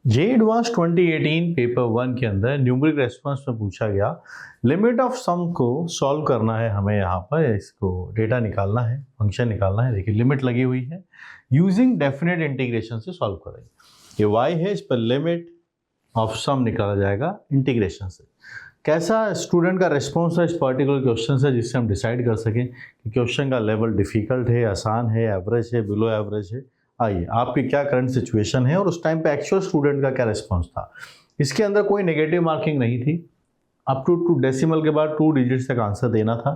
जे advance 2018 paper 1 के अंदर numeric response में पूछा गया लिमिट ऑफ सम को सॉल्व करना है। हमें यहाँ पर इसको डेटा निकालना है, फंक्शन निकालना है। देखिए लिमिट लगी हुई है, यूजिंग डेफिनेट इंटीग्रेशन से सॉल्व करेंगे। ये y है, इस पर लिमिट ऑफ सम निकाला जाएगा इंटीग्रेशन से। कैसा स्टूडेंट का रिस्पॉन्स है इस पर्टिकुलर क्वेश्चन से, जिससे हम डिसाइड कर सकें कि क्वेश्चन का लेवल डिफ़िकल्ट है, आसान है, एवरेज है, बिलो एवरेज है। आइए, आपकी क्या करंट सिचुएशन है और उस टाइम पे एक्चुअल स्टूडेंट का क्या रिस्पॉन्स था। इसके अंदर कोई नेगेटिव मार्किंग नहीं थी। अप टू डेसिमल के बाद 2 डिजिट्स तक आंसर देना था।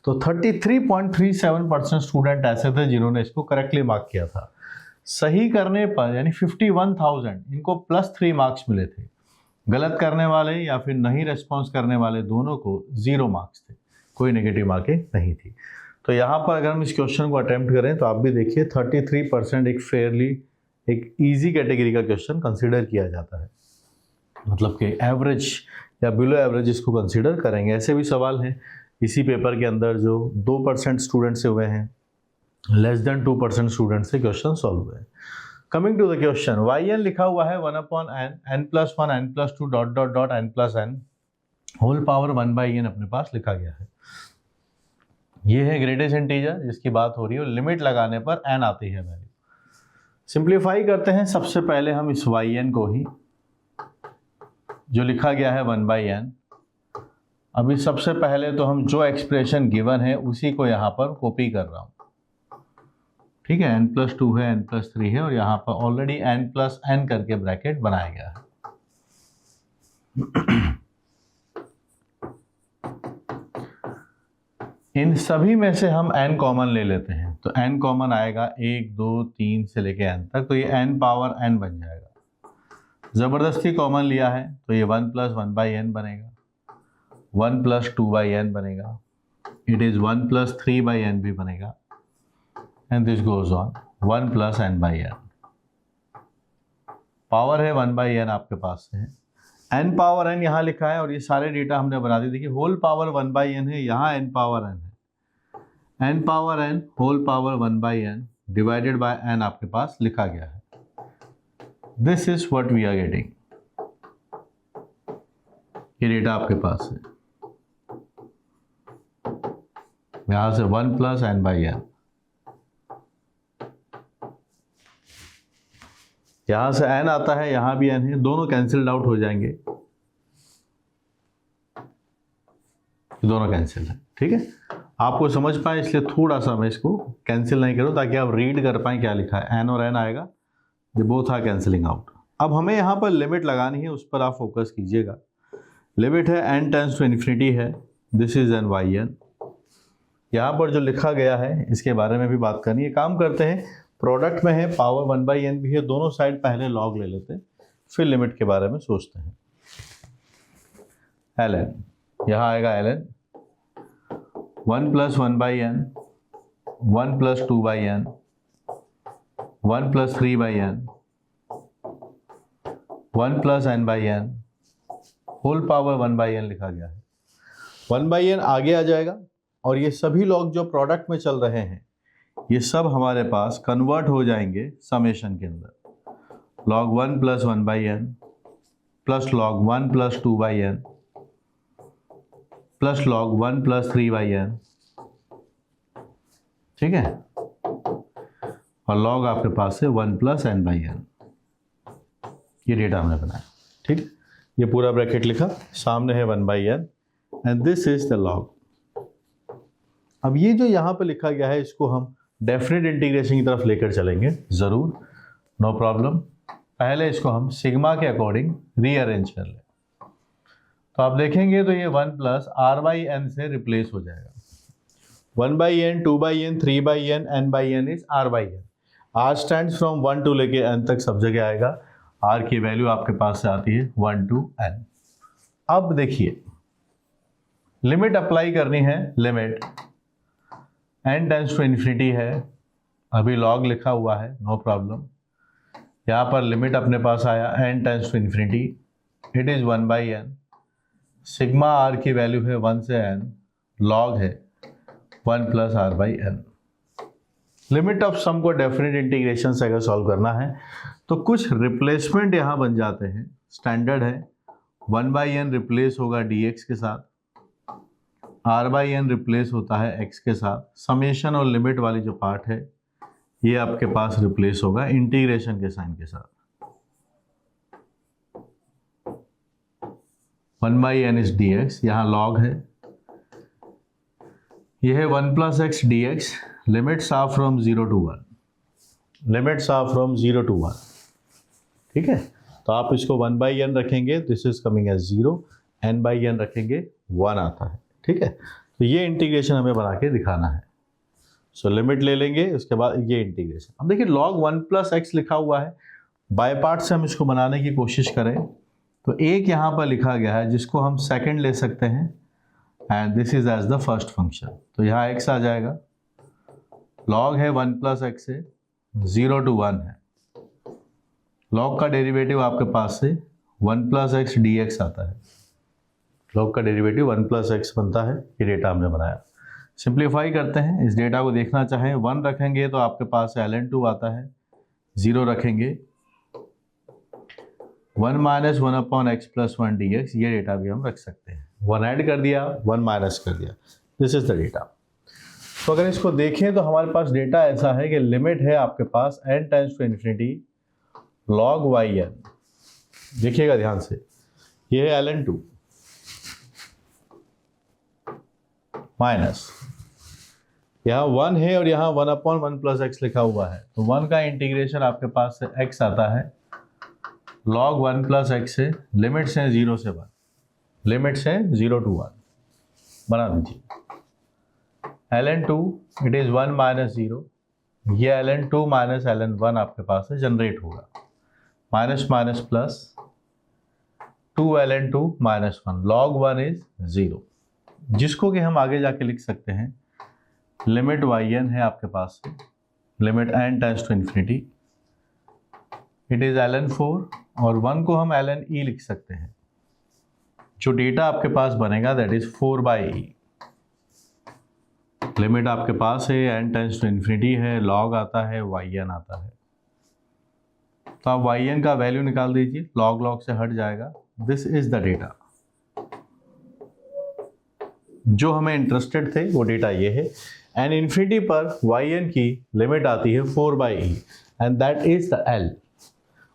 तो 33.37% स्टूडेंट ऐसे थे जिन्होंने इसको करेक्टली मार्क किया था। सही करने पर यानी 51,000 इनको +3 मार्क्स मिले थे। गलत करने वाले या फिर नहीं रिस्पॉन्स करने वाले दोनों को 0 मार्क्स थे, कोई नेगेटिव मार्किंग नहीं थी। तो यहाँ पर अगर हम इस क्वेश्चन को अटेम्प्ट करें तो आप भी देखिए 33% एक फेयरली एक इजी कैटेगरी का क्वेश्चन कंसीडर किया जाता है। मतलब कि एवरेज या बिलो एवरेज इसको कंसीडर करेंगे। ऐसे भी सवाल हैं इसी पेपर के अंदर जो 2% स्टूडेंट से हुए हैं, लेस देन 2% स्टूडेंट से क्वेश्चन सॉल्व हुए हैं। Coming to the question, yn लिखा हुआ है 1/n, n+1, n+2 ... n+n whole power 1/n अपने पास लिखा गया है। ये है ग्रेटेस्ट इंटीजर जिसकी बात हो रही है। लिमिट लगाने पर n आती है वैल्यू। सिंप्लीफाई करते हैं। सबसे पहले हम इस yn को ही जो लिखा गया है 1/n, अभी सबसे पहले तो हम जो एक्सप्रेशन गिवन है उसी को यहाँ पर कॉपी कर रहा हूँ। ठीक है, n+2 है, n+3 है और यहाँ पर ऑलरेडी n+n करके ब्रैकेट बनाया गया है। इन सभी में से हम n कॉमन ले लेते हैं तो n कॉमन आएगा 1, 2, 3 से लेके n तक, तो ये n पावर n बन जाएगा। ज़बरदस्ती कॉमन लिया है तो ये 1+1/n बनेगा, 1+2/n बनेगा, इट इज़ 1+3/n भी बनेगा, and this goes on 1+n/n। Power है 1/n आपके पास है, n पावर n यहाँ लिखा है और ये सारे डेटा हमने बना दी। देखिए होल पावर 1/n है, यहाँ n पावर n है, n power n whole power 1/n divided by n आपके पास लिखा गया है। This is what we are getting. ये डेटा आपके पास है, यहाँ से 1+n/n, यहाँ से n आता है, यहाँ भी n है, दोनों कैंसिल्ड आउट हो जाएंगे, दोनों कैंसिल है। ठीक है, आपको समझ पाए इसलिए थोड़ा सा मैं इसको कैंसिल नहीं करूँ ताकि आप रीड कर पाएँ क्या लिखा है। n और n आएगा, ये बोथ आर कैंसिलिंग आउट। अब हमें यहाँ पर लिमिट लगानी है, उस पर आप फोकस कीजिएगा। लिमिट है n टेंड्स टू इन्फिनिटी है, दिस इज एन yn। यहाँ पर जो लिखा गया है इसके बारे में भी बात करनी है। काम करते हैं, प्रोडक्ट में है, पावर 1/n भी है, दोनों साइड पहले लॉग ले लेते हैं, फिर लिमिट के बारे में सोचते हैं। ln, यहाँ आएगा ln 1+1/n, 1+2/n, 1+3/n, 1+n/n whole power 1/n लिखा गया है। 1/n आगे आ जाएगा और ये सभी लॉग जो प्रोडक्ट में चल रहे हैं ये सब हमारे पास कन्वर्ट हो जाएंगे समेशन के अंदर। log 1+1/n plus log 1+2/n plus log 1+3/n, ठीक है, और log आपके पास है 1+n/n। ये डेटा हमने बनाया। ठीक, ये पूरा ब्रैकेट लिखा, सामने है 1/n and this is the log। अब ये जो यहाँ पे लिखा गया है इसको हम डेफिनेट इंटीग्रेशन की तरफ लेकर चलेंगे ज़रूर, नो प्रॉब्लम। पहले इसको हम सिग्मा के अकॉर्डिंग रीअरेंज कर लें तो आप देखेंगे तो ये 1+r/n से रिप्लेस हो जाएगा। 1/n, 2/n, 3/n, n/n is r/n। r stands from 1 to लेके n तक सब जगह आएगा। r की वैल्यू आपके पास से आती है 1 to n। अब देखिए लिमिट अप्लाई करनी है। Limit n tends to infinity है, अभी log लिखा हुआ है, नो प्रॉब्लम। यहाँ पर लिमिट अपने पास आया n tends to infinity, it is 1/n। Sigma r की वैल्यू है 1 से n, log है 1+r/n। लिमिट ऑफ सम को डेफिनेट इंटीग्रेशन से अगर सॉल्व करना है तो कुछ रिप्लेसमेंट यहाँ बन जाते हैं। स्टैंडर्ड है 1/n रिप्लेस होगा dx के साथ, r/n रिप्लेस होता है x के साथ, समेशन और लिमिट वाली जो पार्ट है ये आपके पास रिप्लेस होगा इंटीग्रेशन के साइन के साथ। 1/n इज dx, यहाँ log है, यह है 1 + x dx, limits are from 0 to 1, limits are from 0 to 1। ठीक है, तो आप इसको 1/n रखेंगे, this is coming as 0, n/n रखेंगे 1 आता है। ठीक है, तो ये इंटीग्रेशन हमें बना के दिखाना है। सो लिमिट ले लेंगे, उसके बाद ये इंटीग्रेशन। अब देखिए log 1 + x लिखा हुआ है, बाय पार्ट से हम इसको बनाने की कोशिश करें तो एक यहाँ पर लिखा गया है जिसको हम सेकंड ले सकते हैं and this is as the first function. तो यहाँ x आ जाएगा, log है 1 + x से 0 to 1 है, log का डेरिवेटिव आपके पास से 1 + x dx आता है, log का डेरिवेटिव 1 + x बनता है। ये डेटा हमने बनाया, सिंप्लीफाई करते हैं। इस डेटा को देखना चाहें 1 रखेंगे तो आपके पास ln2 आता है, 0 रखेंगे 1 - 1/x + 1 dx, ये डेटा भी हम रख सकते हैं। 1 ऐड कर दिया, 1 माइनस कर दिया, दिस इज द डेटा। तो अगर इसको देखें तो हमारे पास डेटा ऐसा है कि लिमिट है आपके पास n tends to infinity log yn, देखिएगा ध्यान से, ये है ln2 माइनस यहाँ 1 है और यहाँ 1/1 + x लिखा हुआ है, तो 1 का इंटीग्रेशन आपके पास से x आता है, log 1 + x से लिमिट्स हैं 0 से 1, लिमिट्स हैं 0 to 1, बना दीजिए। ln2 इट इज़ 1 - 0, ये ln2 - ln1 आपके पास से जनरेट होगा, minus minus plus 2 ln2 - 1, log 1 is 0, जिसको कि हम आगे जाके लिख सकते हैं लिमिट yn है आपके पास से, limit n tends to infinity, it is ln4 और 1 को हम ln e लिख सकते हैं। जो डेटा आपके पास बनेगा दैट इज 4/e, लिमिट आपके पास है n टेंड्स टू इन्फिनिटी है, log आता है, yn आता है। तो आप yn का वैल्यू निकाल दीजिए, log से हट जाएगा, दिस इज द डेटा। जो हमें इंटरेस्टेड थे वो डेटा ये है, एंड इन्फिनिटी पर yn की लिमिट आती है 4/e and that is the l,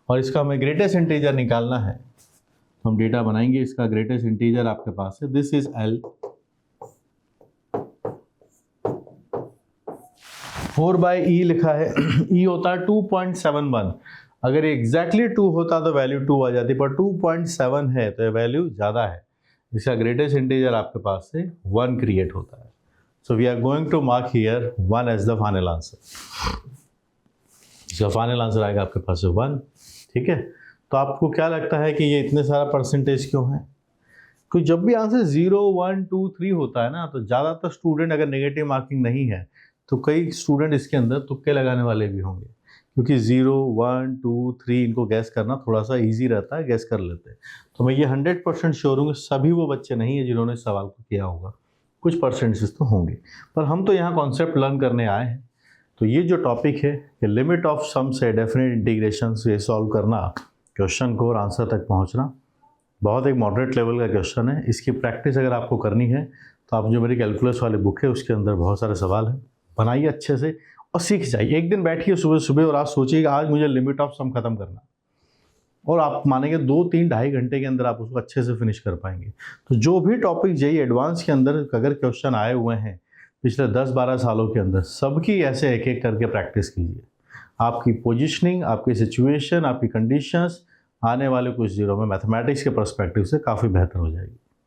और इसका हमें ग्रेटेस्ट इंटीजर निकालना है, तो हम डेटा बनाएंगे। इसका ग्रेटेस्ट इंटीजर आपके पास है, दिस इज l, 4/e लिखा है, e होता है 2.71, अगर एग्जैक्टली 2 होता तो वैल्यू 2 आ जाती, पर 2.7 है तो ये वैल्यू ज़्यादा है, इसका ग्रेटेस्ट इंटीजर आपके पास से 1 क्रिएट होता है। So we are going to mark here 1 as the final answer, इसका फाइनल आंसर आएगा आपके पास से 1। ठीक है, तो आपको क्या लगता है कि ये इतने सारा परसेंटेज क्यों है? क्योंकि जब भी आंसर 0, 1, 2, 3 होता है ना, तो ज़्यादातर स्टूडेंट अगर नेगेटिव मार्किंग नहीं है तो कई स्टूडेंट इसके अंदर तुक्के लगाने वाले भी होंगे, क्योंकि 0, 1, 2, 3 इनको गैस करना थोड़ा सा इजी रहता है, गैस कर लेते हैं। तो मैं ये 100% श्योर हूँ कि सभी वो बच्चे नहीं है जिन्होंने सवाल को किया होगा, कुछ परसेंटेज तो होंगे, पर हम तो यहाँ कॉन्सेप्ट लर्न करने आए हैं। तो ये जो टॉपिक है कि लिमिट ऑफ सम से डेफिनेट इंटीग्रेशन से सॉल्व करना, क्वेश्चन को और आंसर तक पहुँचना, बहुत एक मॉडरेट लेवल का क्वेश्चन है। इसकी प्रैक्टिस अगर आपको करनी है तो आप जो मेरी कैलकुलस वाली बुक है उसके अंदर बहुत सारे सवाल हैं, बनाइए अच्छे से और सीख जाइए। एक दिन बैठिए सुबह सुबह और आज सोचिए कि आज मुझे लिमिट ऑफ सम खत्म करना, और आप मानेंगे 2, 3, ढाई घंटे के अंदर आप उसको अच्छे से फिनिश कर पाएंगे। तो जो भी टॉपिक जेईई एडवांस के अंदर अगर क्वेश्चन आए हुए हैं पिछले 10-12 सालों के अंदर, सबकी ऐसे एक एक करके प्रैक्टिस कीजिए। आपकी पोजिशनिंग, आपकी सिचुएशन, आपकी कंडीशंस आने वाले कुछ दिनों में मैथमेटिक्स के पर्सपेक्टिव से काफ़ी बेहतर हो जाएगी।